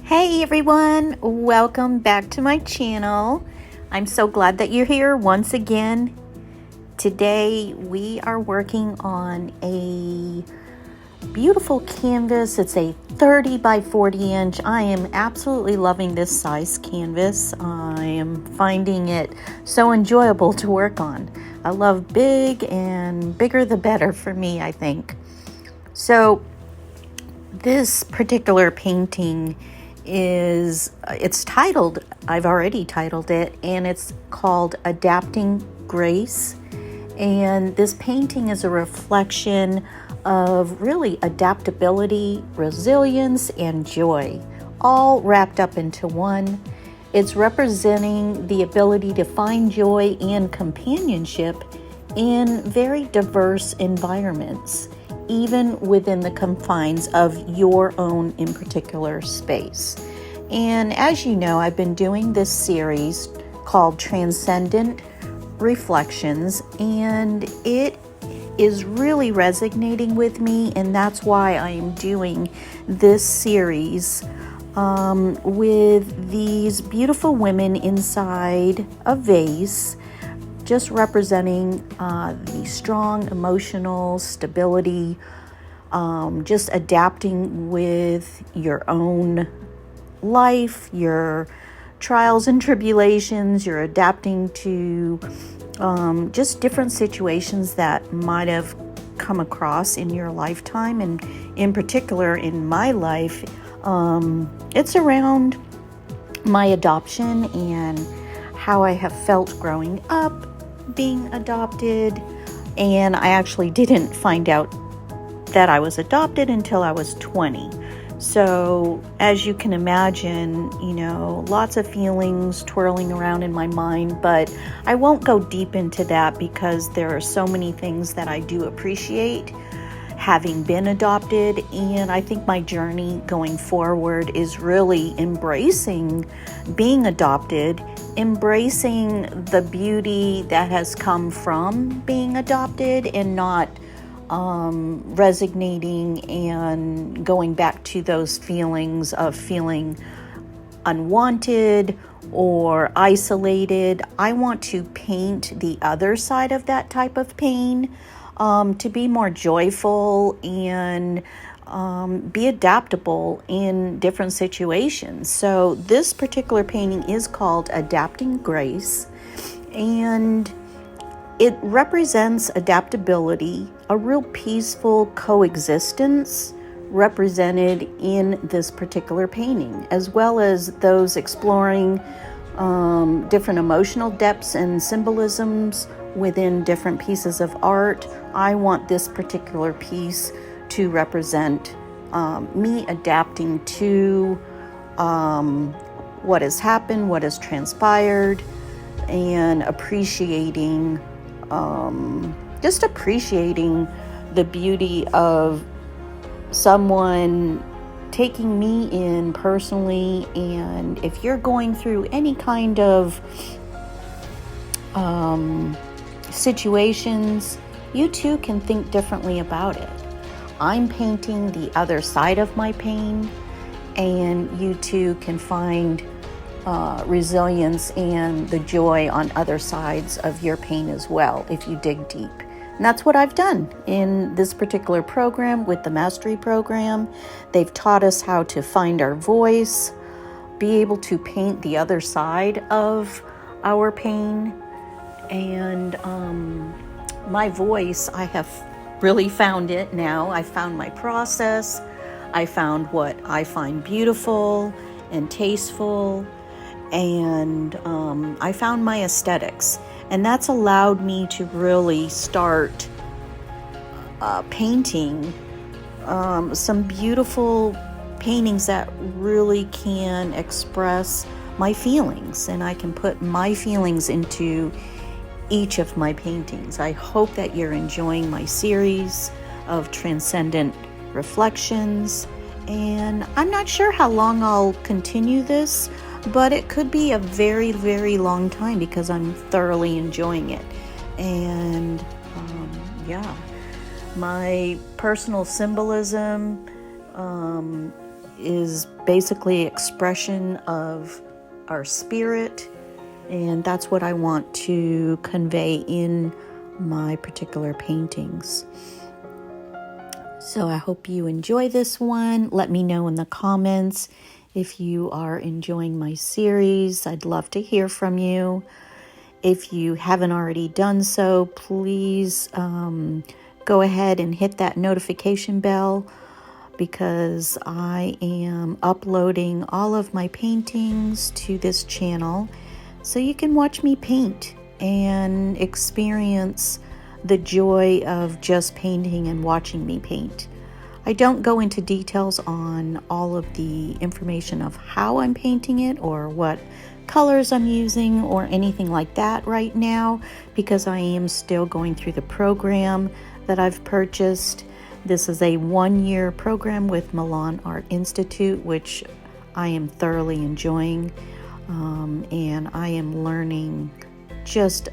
Hey everyone, welcome back to my channel. I'm so glad that you're here once again. Today we are working on a beautiful canvas. It's a 30 by 40 inch. I am absolutely loving this size canvas. I am finding it so enjoyable to work on. I love big, and bigger the better for me, I think. So this particular painting it's titled, I've already titled it, and it's called Adapting Grace. And this painting is a reflection of really adaptability, resilience, and joy, all wrapped up into one. It's representing the ability to find joy and companionship in very diverse environments, even within the confines of your own in particular space. And as you know, I've been doing this series called Transcendent Reflections, and it is really resonating with me, and that's why I am doing this series with these beautiful women inside a vase, just representing the strong emotional stability, just adapting with your own life, your trials and tribulations. You're adapting to just different situations that might have come across in your lifetime. And in particular, in my life, it's around my adoption and how I have felt growing up, being adopted. And I actually didn't find out that I was adopted until I was 20. So as you can imagine, lots of feelings twirling around in my mind, but I won't go deep into that because there are so many things that I do appreciate having been adopted. And I think my journey going forward is really embracing being adopted, embracing the beauty that has come from being adopted, and not resignating and going back to those feelings of feeling unwanted or isolated. I want to paint the other side of that type of pain, to be more joyful and be adaptable in different situations. So this particular painting is called Adapting Grace, and it represents adaptability, a real peaceful coexistence represented in this particular painting, as well as those exploring different emotional depths and symbolisms within different pieces of art. I want this particular piece to represent me adapting to what has happened, what has transpired, and appreciating the beauty of someone taking me in personally. And if you're going through any kind of situations, you too can think differently about it. I'm painting the other side of my pain, and you too can find resilience and the joy on other sides of your pain as well, if you dig deep. And that's what I've done in this particular program with the Mastery Program. They've taught us how to find our voice, be able to paint the other side of our pain. And my voice, I have really found it now. I found my process. I found what I find beautiful and tasteful. And I found my aesthetics, and that's allowed me to really start painting some beautiful paintings that really can express my feelings, and I can put my feelings into each of my paintings. I hope that you're enjoying my series of Transcendent Reflections, and I'm not sure how long I'll continue this, but it could be a very, very long time because I'm thoroughly enjoying it. And my personal symbolism is basically expression of our spirit, and that's what I want to convey in my particular paintings. So I hope you enjoy this one. Let me know in the comments if you are enjoying my series. I'd love to hear from you. If you haven't already done so, please go ahead and hit that notification bell, because I am uploading all of my paintings to this channel so you can watch me paint and experience the joy of just painting and watching me paint. I don't go into details on all of the information of how I'm painting it or what colors I'm using or anything like that right now, because I am still going through the program that I've purchased. This is a 1-year program with Milan Art Institute, which I am thoroughly enjoying, and I am learning just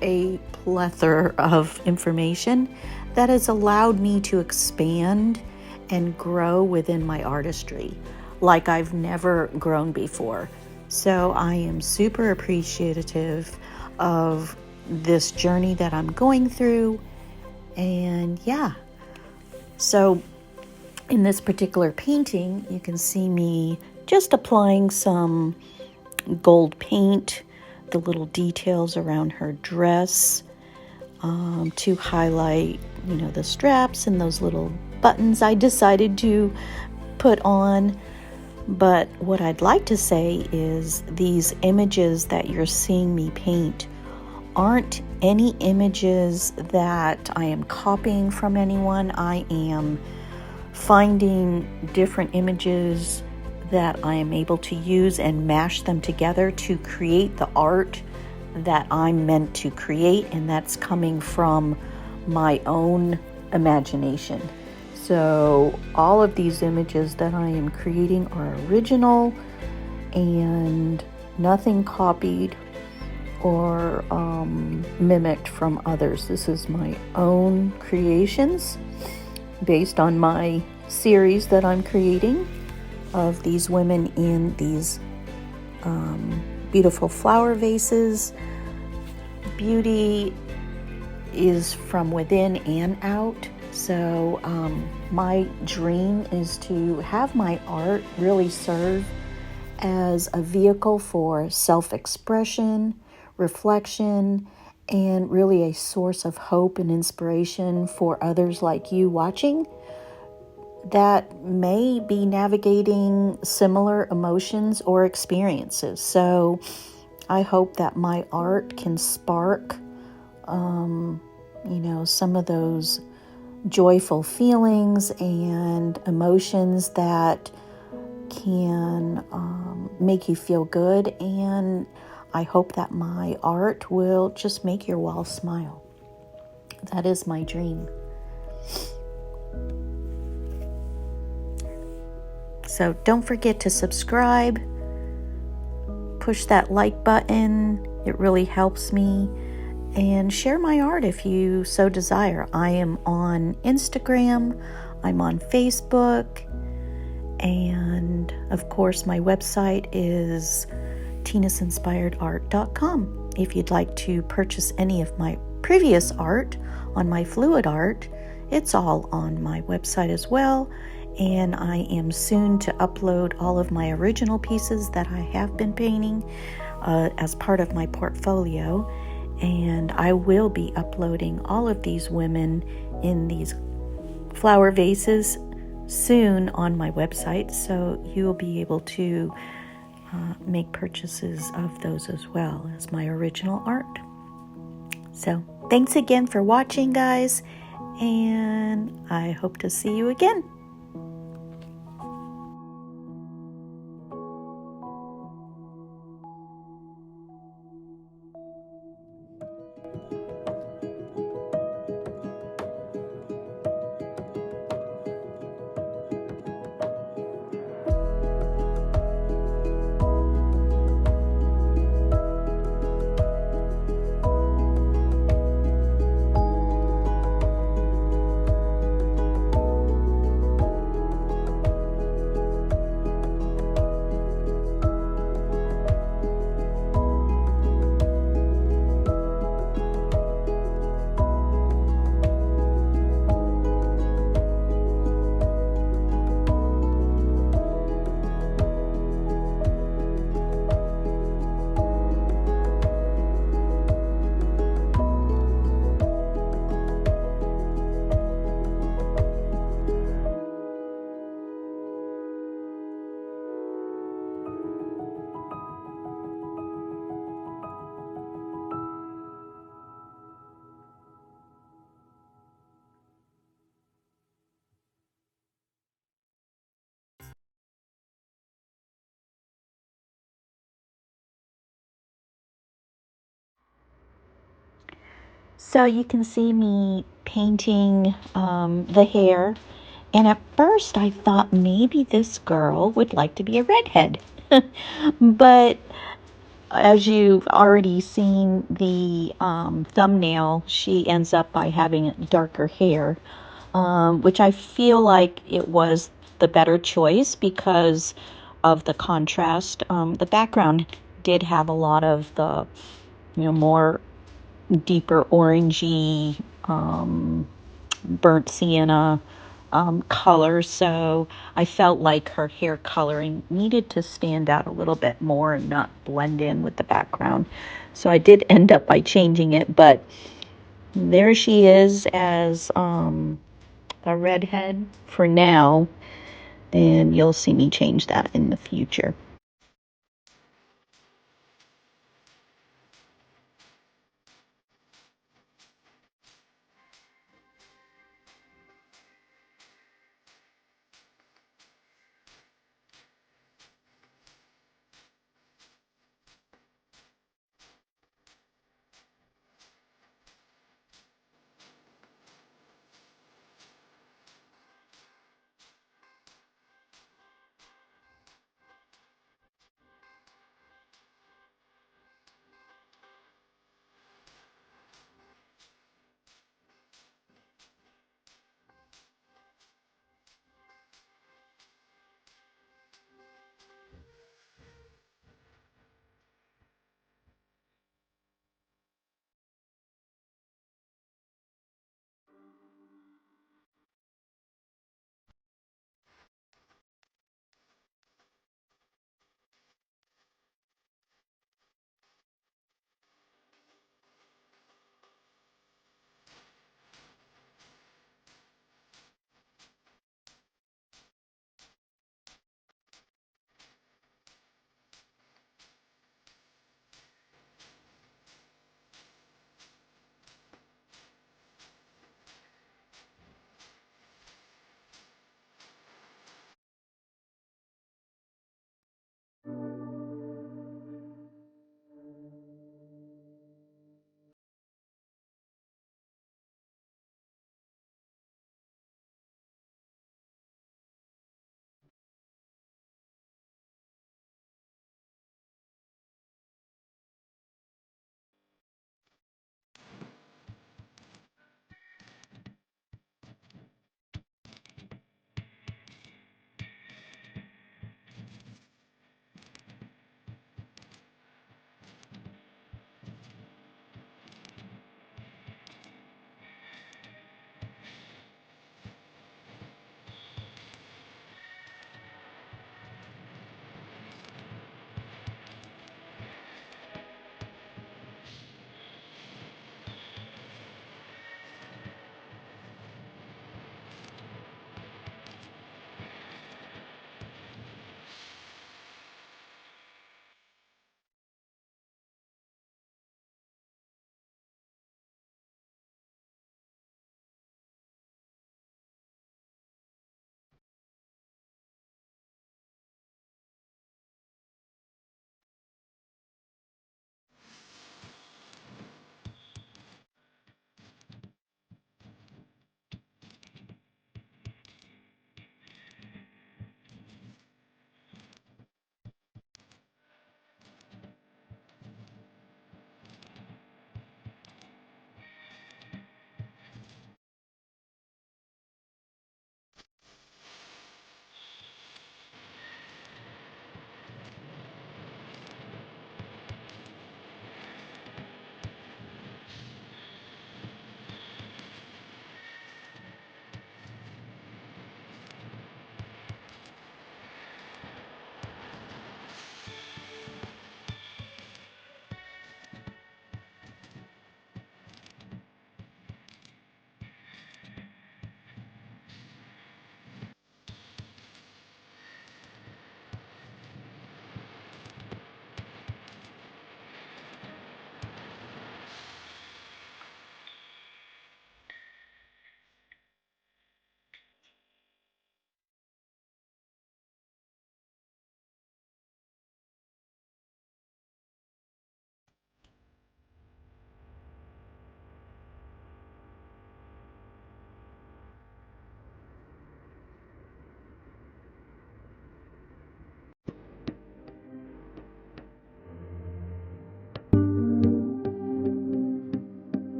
a plethora of information that has allowed me to expand and grow within my artistry like I've never grown before. So I am super appreciative of this journey that I'm going through. And yeah, so in this particular painting, you can see me just applying some gold paint, the little details around her dress, to highlight, the straps and those little buttons I decided to put on. But what I'd like to say is these images that you're seeing me paint aren't any images that I am copying from anyone. I am finding different images that I am able to use and mash them together to create the art that I'm meant to create, and that's coming from my own imagination. So all of these images that I am creating are original and nothing copied or mimicked from others. This is my own creations based on my series that I'm creating of these women in these beautiful flower vases. Beauty is from within and out. So my dream is to have my art really serve as a vehicle for self-expression, reflection, and really a source of hope and inspiration for others like you watching that may be navigating similar emotions or experiences. So I hope that my art can spark, some of those joyful feelings and emotions that can make you feel good. And I hope that my art will just make your walls smile. That is my dream. So don't forget to subscribe, push that like button, it really helps me, and share my art if you so desire. I am on Instagram, I'm on Facebook, and of course my website is tinasinspiredart.com. If you'd like to purchase any of my previous art on my fluid art, it's all on my website as well. And I am soon to upload all of my original pieces that I have been painting as part of my portfolio. And I will be uploading all of these women in these flower vases soon on my website. So you will be able to make purchases of those as well as my original art. So thanks again for watching, guys. And I hope to see you again. So you can see me painting the hair. And at first I thought maybe this girl would like to be a redhead. But as you've already seen the thumbnail, she ends up by having darker hair, which I feel like it was the better choice because of the contrast. The background did have a lot of the, more deeper orangey, burnt sienna color, so I felt like her hair coloring needed to stand out a little bit more and not blend in with the background. So I did end up by changing it, but there she is as a redhead for now, and you'll see me change that in the future.